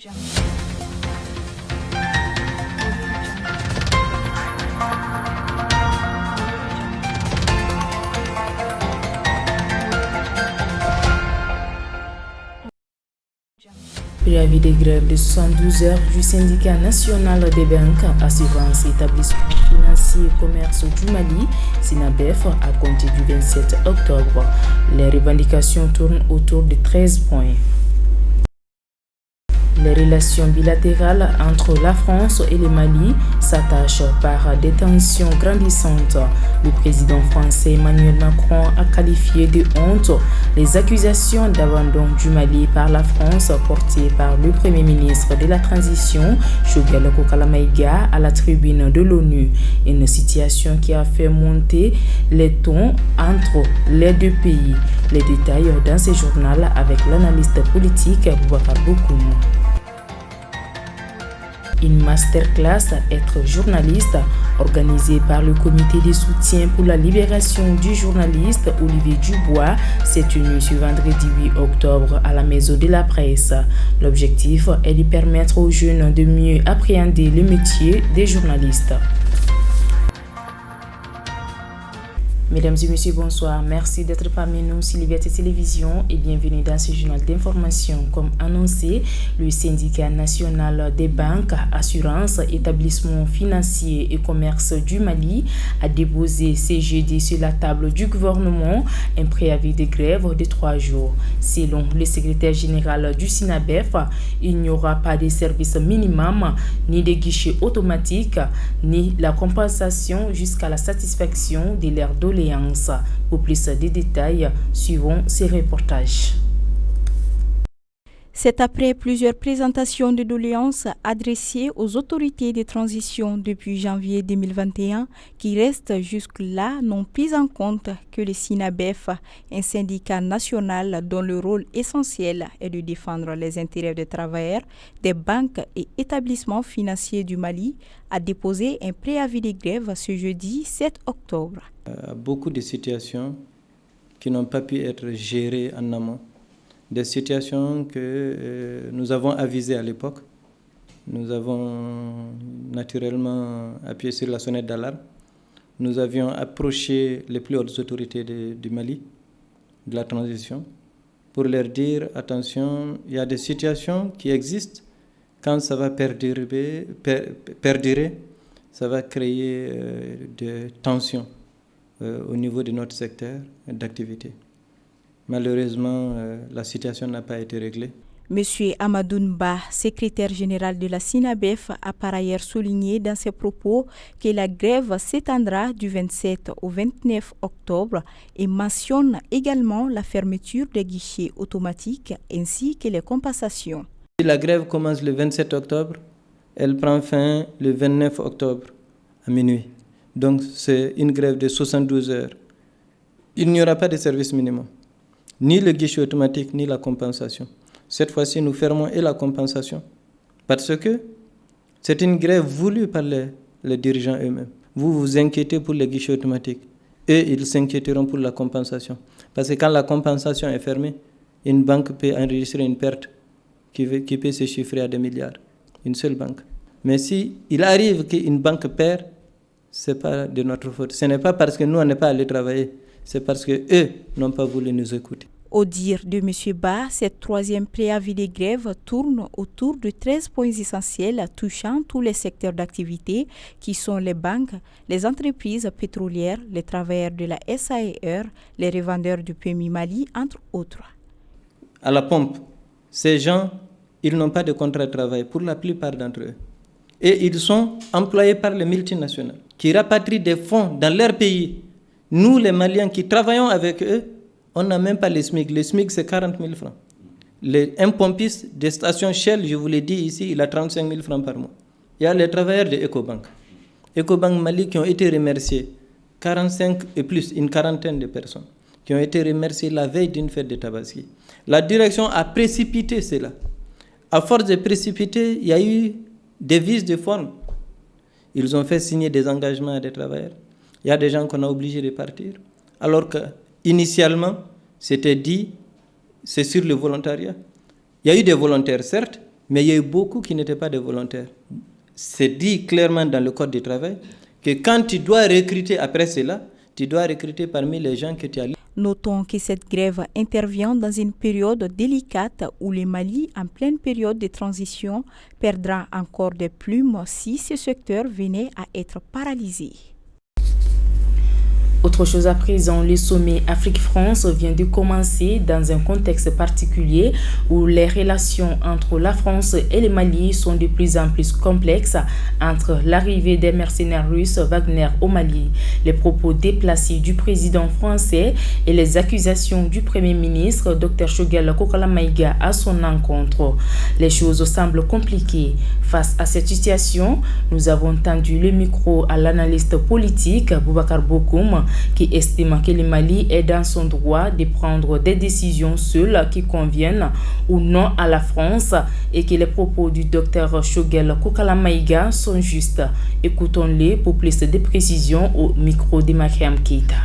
Préavis de grève de 72 heures du syndicat national des banques, assurances, établissements financiers et commerce du Mali, SYNABEF, à compter du 27 octobre. Les revendications tournent autour de 13 points. Les relations bilatérales entre la France et le Mali s'attachent par des tensions grandissantes. Le président français Emmanuel Macron a qualifié de honte les accusations d'abandon du Mali par la France portées par le Premier ministre de la Transition, Choguel Kokalamaïga, à la tribune de l'ONU. Une situation qui a fait monter les tons entre les deux pays. Les détails dans ce journal avec l'analyste politique Boubacar Bokoum. Une masterclass Être journaliste organisée par le comité de soutien pour la libération du journaliste Olivier Dubois s'est tenue ce vendredi 8 octobre à la Maison de la Presse. L'objectif est de permettre aux jeunes de mieux appréhender le métier des journalistes. Mesdames et messieurs, bonsoir. Merci d'être parmi nous sur Liberté Télévision et bienvenue dans ce journal d'information. Comme annoncé, le syndicat national des banques, assurances, établissements financiers et commerce du Mali a déposé ce jeudi sur la table du gouvernement un préavis de grève de 3 jours. Selon le secrétaire général du SYNABEF, il n'y aura pas de service minimum, ni de guichet automatique, ni la compensation jusqu'à la satisfaction de leurs doléances. Pour plus de détails, suivons ces reportages. C'est après plusieurs présentations de doléances adressées aux autorités de transition depuis janvier 2021 qui restent jusque-là non prises en compte que le SYNABEF, un syndicat national dont le rôle essentiel est de défendre les intérêts des travailleurs, des banques et établissements financiers du Mali, a déposé un préavis de grève ce jeudi 7 octobre. Beaucoup de situations qui n'ont pas pu être gérées en amont. Des situations que nous avons avisées à l'époque. Nous avons naturellement appuyé sur la sonnette d'alarme. Nous avions approché les plus hautes autorités du Mali, de la transition, pour leur dire, attention, il y a des situations qui existent. Quand ça va perdurer, ça va créer des tensions au niveau de notre secteur d'activité. Malheureusement, la situation n'a pas été réglée. Monsieur Amadoun Ba, secrétaire général de la SYNABEF, a par ailleurs souligné dans ses propos que la grève s'étendra du 27 au 29 octobre et mentionne également la fermeture des guichets automatiques ainsi que les compensations. La grève commence le 27 octobre, elle prend fin le 29 octobre à minuit. Donc c'est une grève de 72 heures. Il n'y aura pas de service minimum, ni le guichet automatique, ni la compensation. Cette fois-ci, nous fermons et la compensation, parce que c'est une grève voulue par les dirigeants eux-mêmes. Vous vous inquiétez pour le guichet automatique, et ils s'inquiéteront pour la compensation. Parce que quand la compensation est fermée, une banque peut enregistrer une perte qui peut se chiffrer à des milliards, une seule banque. Mais si il arrive qu'une banque perd, ce n'est pas de notre faute. Ce n'est pas parce que nous, on n'est pas allés travailler, c'est parce qu'eux n'ont pas voulu nous écouter. Au dire de M. Ba, cette troisième préavis de grève tourne autour de 13 points essentiels touchant tous les secteurs d'activité qui sont les banques, les entreprises pétrolières, les travailleurs de la SAER, les revendeurs du PMI Mali, entre autres. À la pompe, ces gens, ils n'ont pas de contrat de travail pour la plupart d'entre eux. Et ils sont employés par les multinationales qui rapatrient des fonds dans leur pays. Nous, les Maliens qui travaillons avec eux, on n'a même pas les SMIC. Les SMIC, c'est 40 000 francs. Un pompiste des stations Shell, je vous l'ai dit ici, il a 35 000 francs par mois. Il y a les travailleurs de Ecobank. Ecobank Mali qui ont été remerciés, 45 et plus, une quarantaine de personnes, qui ont été remerciées la veille d'une fête de Tabaski. La direction a précipité cela. À force de précipiter, il y a eu des vices de forme. Ils ont fait signer des engagements à des travailleurs. Il y a des gens qu'on a obligés de partir. Alors qu'initialement, c'était dit, c'est sur le volontariat. Il y a eu des volontaires, certes, Mais il y a eu beaucoup qui n'étaient pas des volontaires. C'est dit clairement dans le Code du travail que quand tu dois recruter après cela, tu dois recruter parmi les gens que tu as. Notons que cette grève intervient dans une période délicate où le Mali, en pleine période de transition, perdra encore des plumes si ce secteur venait à être paralysé. Autre chose à présent, le sommet Afrique-France vient de commencer dans un contexte particulier où les relations entre la France et le Mali sont de plus en plus complexes entre l'arrivée des mercenaires russes Wagner au Mali, les propos déplacés du président français et les accusations du Premier ministre Dr Choguel Kokala Maïga à son encontre. Les choses semblent compliquées. Face à cette situation, nous avons tendu le micro à l'analyste politique Boubacar Bokoum qui estime que le Mali est dans son droit de prendre des décisions seules qui conviennent ou non à la France et que les propos du docteur Choguel Kokala Maïga sont justes. Écoutons-les pour plus de précisions au micro de Mariam Keita.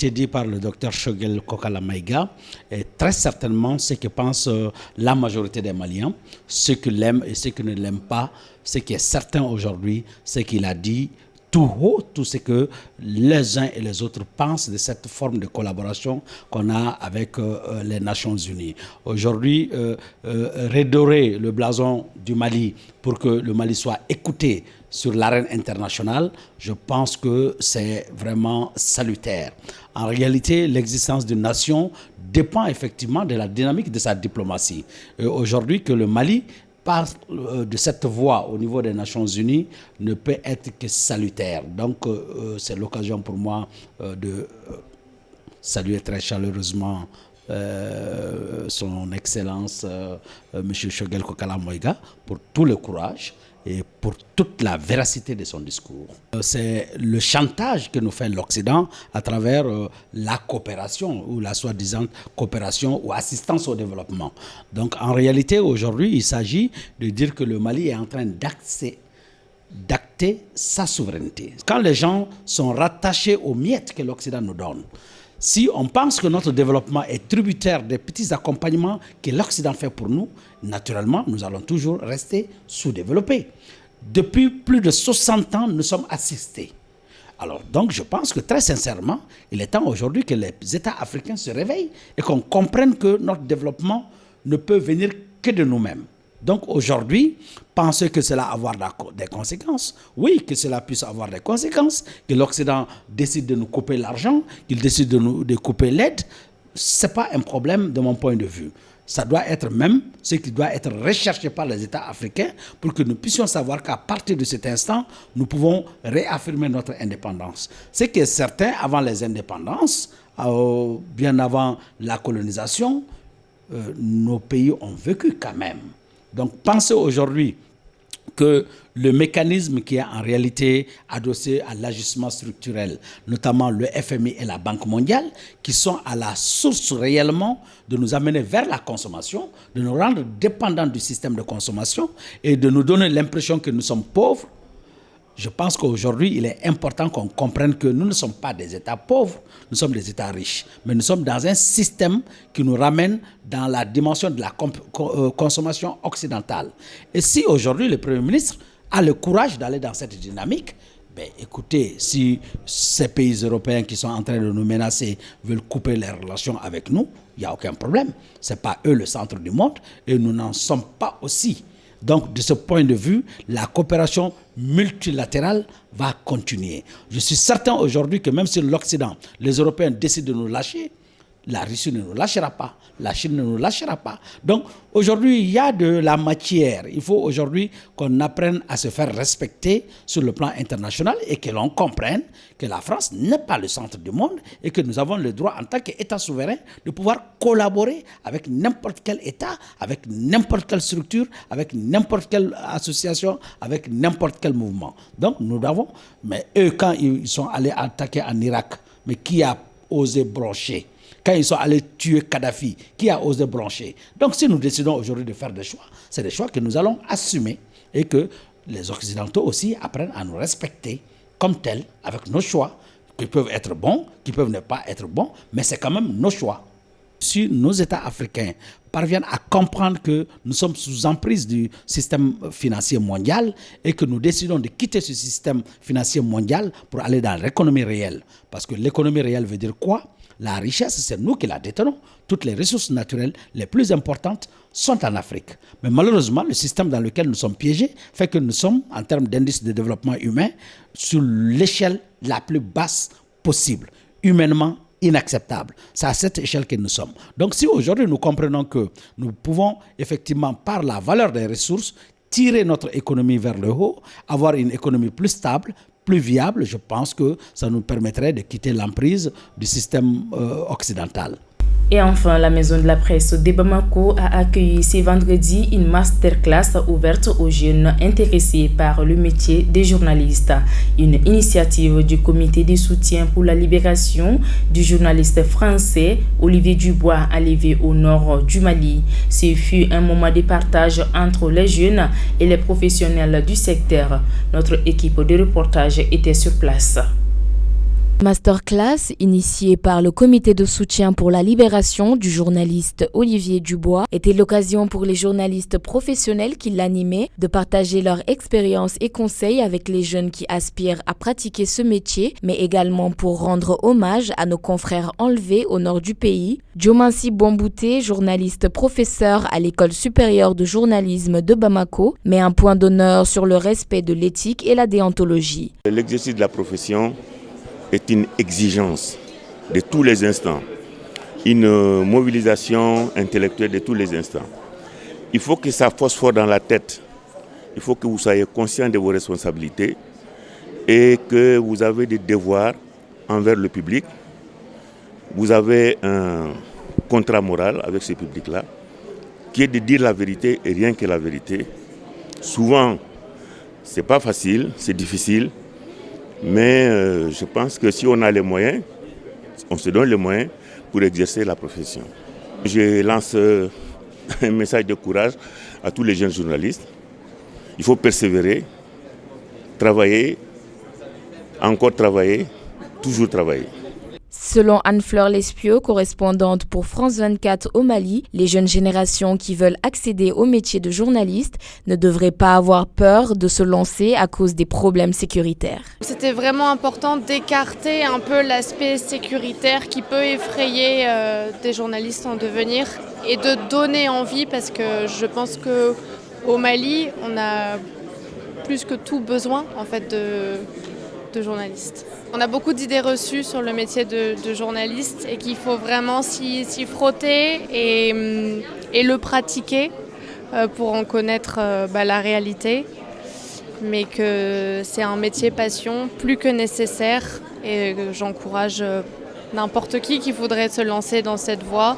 Dit par le docteur Choguel Kokala Maïga est très certainement ce que pense la majorité des Maliens, ceux qui l'aiment et ceux qui ne l'aiment pas. Ce qui est certain aujourd'hui, c'est qu'il a dit tout haut tout ce que les uns et les autres pensent de cette forme de collaboration qu'on a avec les Nations Unies. Aujourd'hui, redorer le blason du Mali pour que le Mali soit écouté sur l'arène internationale, je pense que c'est vraiment salutaire. En réalité, l'existence d'une nation dépend effectivement de la dynamique de sa diplomatie. Et aujourd'hui, que le Mali parle de cette voie au niveau des Nations Unies ne peut être que salutaire. Donc, c'est l'occasion pour moi de saluer très chaleureusement son Excellence M. Choguel Kokala Maïga pour tout le courage et pour toute la véracité de son discours. C'est le chantage que nous fait l'Occident à travers la coopération ou la soi-disant coopération ou assistance au développement. Donc en réalité aujourd'hui il s'agit de dire que le Mali est en train d'acter sa souveraineté. Quand les gens sont rattachés aux miettes que l'Occident nous donne, si on pense que notre développement est tributaire des petits accompagnements que l'Occident fait pour nous, naturellement, nous allons toujours rester sous-développés. Depuis plus de 60 ans, nous sommes assistés. Alors, donc, je pense que très sincèrement, il est temps aujourd'hui que les États africains se réveillent et qu'on comprenne que notre développement ne peut venir que de nous-mêmes. Donc aujourd'hui, penser que cela va avoir des conséquences, oui, que cela puisse avoir des conséquences, que l'Occident décide de nous couper l'argent, qu'il décide de couper l'aide, ce n'est pas un problème de mon point de vue. Ça doit être même ce qui doit être recherché par les États africains pour que nous puissions savoir qu'à partir de cet instant, nous pouvons réaffirmer notre indépendance. Ce qui est certain, avant les indépendances, bien avant la colonisation, nos pays ont vécu quand même. Donc, pensez aujourd'hui que le mécanisme qui est en réalité adossé à l'ajustement structurel, notamment le FMI et la Banque mondiale, qui sont à la source réellement de nous amener vers la consommation, de nous rendre dépendants du système de consommation et de nous donner l'impression que nous sommes pauvres. Je pense qu'aujourd'hui, il est important qu'on comprenne que nous ne sommes pas des États pauvres, nous sommes des États riches. Mais nous sommes dans un système qui nous ramène dans la dimension de la consommation occidentale. Et si aujourd'hui, le Premier ministre a le courage d'aller dans cette dynamique, ben, écoutez, si ces pays européens qui sont en train de nous menacer veulent couper les relations avec nous, il n'y a aucun problème. Ce n'est pas eux le centre du monde et nous n'en sommes pas aussi. Donc, de ce point de vue, la coopération multilatérale va continuer. Je suis certain aujourd'hui que même si l'Occident, les Européens décident de nous lâcher, la Russie ne nous lâchera pas, la Chine ne nous lâchera pas. Donc, aujourd'hui, il y a de la matière. Il faut aujourd'hui qu'on apprenne à se faire respecter sur le plan international et que l'on comprenne que la France n'est pas le centre du monde et que nous avons le droit, en tant qu'État souverain, de pouvoir collaborer avec n'importe quel État, avec n'importe quelle structure, avec n'importe quelle association, avec n'importe quel mouvement. Donc, nous avons... Mais eux, quand ils sont allés attaquer en Irak, mais qui a osé brancher? Quand ils sont allés tuer Kadhafi, qui a osé brancher? Donc si nous décidons aujourd'hui de faire des choix, c'est des choix que nous allons assumer et que les Occidentaux aussi apprennent à nous respecter comme tels, avec nos choix, qui peuvent être bons, qui peuvent ne pas être bons, mais c'est quand même nos choix. Si nos États africains parviennent à comprendre que nous sommes sous emprise du système financier mondial et que nous décidons de quitter ce système financier mondial pour aller dans l'économie réelle. Parce que l'économie réelle veut dire quoi? La richesse, c'est nous qui la détenons. Toutes les ressources naturelles les plus importantes sont en Afrique. Mais malheureusement, le système dans lequel nous sommes piégés fait que nous sommes, en termes d'indice de développement humain, sur l'échelle la plus basse possible, humainement inacceptable. C'est à cette échelle que nous sommes. Donc si aujourd'hui nous comprenons que nous pouvons effectivement, par la valeur des ressources, tirer notre économie vers le haut, avoir une économie plus stable, plus viable, je pense que ça nous permettrait de quitter l'emprise du système occidental. Et enfin, la Maison de la Presse de Bamako a accueilli ce vendredi une masterclass ouverte aux jeunes intéressés par le métier de journaliste. Une initiative du comité de soutien pour la libération du journaliste français Olivier Dubois, arrivé au nord du Mali. Ce fut un moment de partage entre les jeunes et les professionnels du secteur. Notre équipe de reportage était sur place. Masterclass, initiée par le comité de soutien pour la libération du journaliste Olivier Dubois, était l'occasion pour les journalistes professionnels qui l'animaient de partager leur expérience et conseils avec les jeunes qui aspirent à pratiquer ce métier, mais également pour rendre hommage à nos confrères enlevés au nord du pays. Diomansi Bombouté, journaliste professeur à l'école supérieure de journalisme de Bamako, met un point d'honneur sur le respect de l'éthique et la déontologie. L'exercice de la profession est une exigence de tous les instants, une mobilisation intellectuelle de tous les instants. Il faut que ça phosphore dans la tête. Il faut que vous soyez conscient de vos responsabilités et que vous avez des devoirs envers le public. Vous avez un contrat moral avec ce public-là, qui est de dire la vérité et rien que la vérité. Souvent, c'est pas facile, c'est difficile. Mais je pense que si on a les moyens, on se donne les moyens pour exercer la profession. Je lance un message de courage à tous les jeunes journalistes. Il faut persévérer, travailler, encore travailler, toujours travailler. Selon Anne-Fleur Lespio, correspondante pour France 24 au Mali, les jeunes générations qui veulent accéder au métier de journaliste ne devraient pas avoir peur de se lancer à cause des problèmes sécuritaires. C'était vraiment important d'écarter un peu l'aspect sécuritaire qui peut effrayer des journalistes en devenir et de donner envie, parce que je pense qu'au Mali, on a plus que tout besoin en fait de journalistes. On a beaucoup d'idées reçues sur le métier de journaliste et qu'il faut vraiment s'y frotter et le pratiquer pour en connaître la réalité. Mais que c'est un métier passion plus que nécessaire et j'encourage n'importe qui voudrait se lancer dans cette voie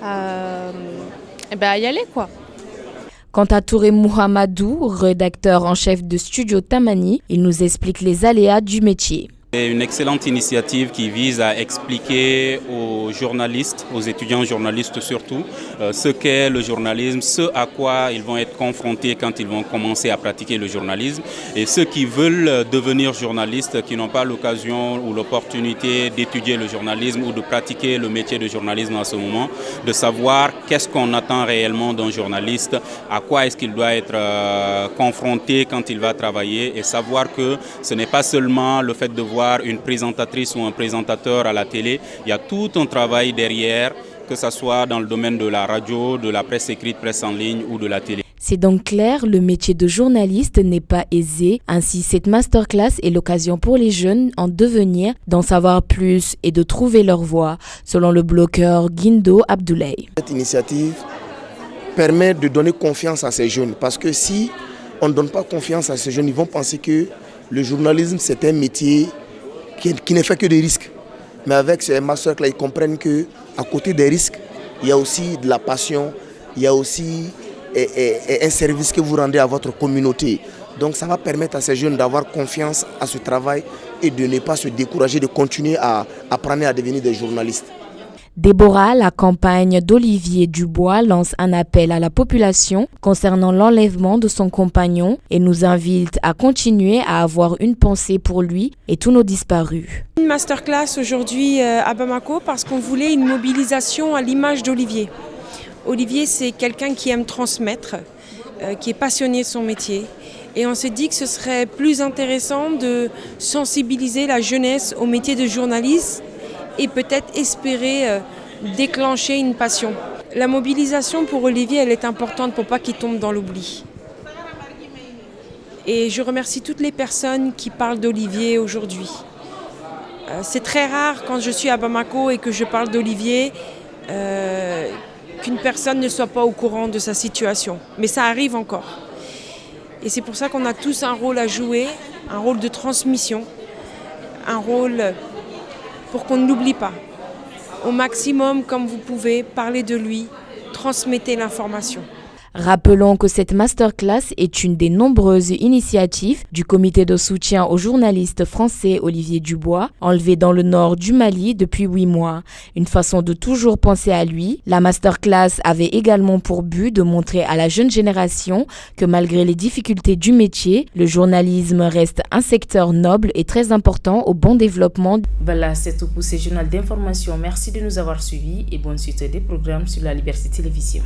à y aller, quoi. Quant à Touré Mouhamadou, rédacteur en chef de Studio Tamani, il nous explique les aléas du métier. C'est une excellente initiative qui vise à expliquer aux journalistes, aux étudiants journalistes surtout, ce qu'est le journalisme, ce à quoi ils vont être confrontés quand ils vont commencer à pratiquer le journalisme, et ceux qui veulent devenir journalistes, qui n'ont pas l'occasion ou l'opportunité d'étudier le journalisme ou de pratiquer le métier de journalisme à ce moment, de savoir qu'est-ce qu'on attend réellement d'un journaliste, à quoi est-ce qu'il doit être confronté quand il va travailler, et savoir que ce n'est pas seulement le fait de voir une présentatrice ou un présentateur à la télé, il y a tout un travail derrière, que ce soit dans le domaine de la radio, de la presse écrite, presse en ligne ou de la télé. C'est donc clair, le métier de journaliste n'est pas aisé. Ainsi, cette masterclass est l'occasion pour les jeunes en devenir d'en savoir plus et de trouver leur voie, selon le blogueur Guindo Abdoulaye. Cette initiative permet de donner confiance à ces jeunes, parce que si on ne donne pas confiance à ces jeunes, ils vont penser que le journalisme c'est un métier qui ne fait que des risques. Mais avec ces masterclass, ils comprennent qu'à côté des risques, il y a aussi de la passion, il y a aussi un service que vous rendez à votre communauté. Donc ça va permettre à ces jeunes d'avoir confiance à ce travail et de ne pas se décourager, de continuer à apprendre à devenir des journalistes. Déborah, la campagne d'Olivier Dubois lance un appel à la population concernant l'enlèvement de son compagnon et nous invite à continuer à avoir une pensée pour lui et tous nos disparus. Une masterclass aujourd'hui à Bamako parce qu'on voulait une mobilisation à l'image d'Olivier. Olivier, c'est quelqu'un qui aime transmettre, qui est passionné de son métier. Et on s'est dit que ce serait plus intéressant de sensibiliser la jeunesse au métier de journaliste et peut-être espérer déclencher une passion. La mobilisation pour Olivier, elle est importante pour pas qu'il tombe dans l'oubli. Et je remercie toutes les personnes qui parlent d'Olivier aujourd'hui. C'est très rare quand je suis à Bamako et que je parle d'Olivier qu'une personne ne soit pas au courant de sa situation. Mais ça arrive encore. Et c'est pour ça qu'on a tous un rôle à jouer, un rôle de transmission, un rôle pour qu'on ne l'oublie pas. Au maximum, comme vous pouvez, parler de lui, transmettez l'information. Rappelons que cette masterclass est une des nombreuses initiatives du comité de soutien au journaliste français Olivier Dubois, enlevé dans le nord du Mali depuis 8 mois. Une façon de toujours penser à lui. La masterclass avait également pour but de montrer à la jeune génération que malgré les difficultés du métier, le journalisme reste un secteur noble et très important au bon développement. Voilà, c'est tout pour ce journal d'information. Merci de nous avoir suivis et bonne suite des programmes sur la Liberté Télévision.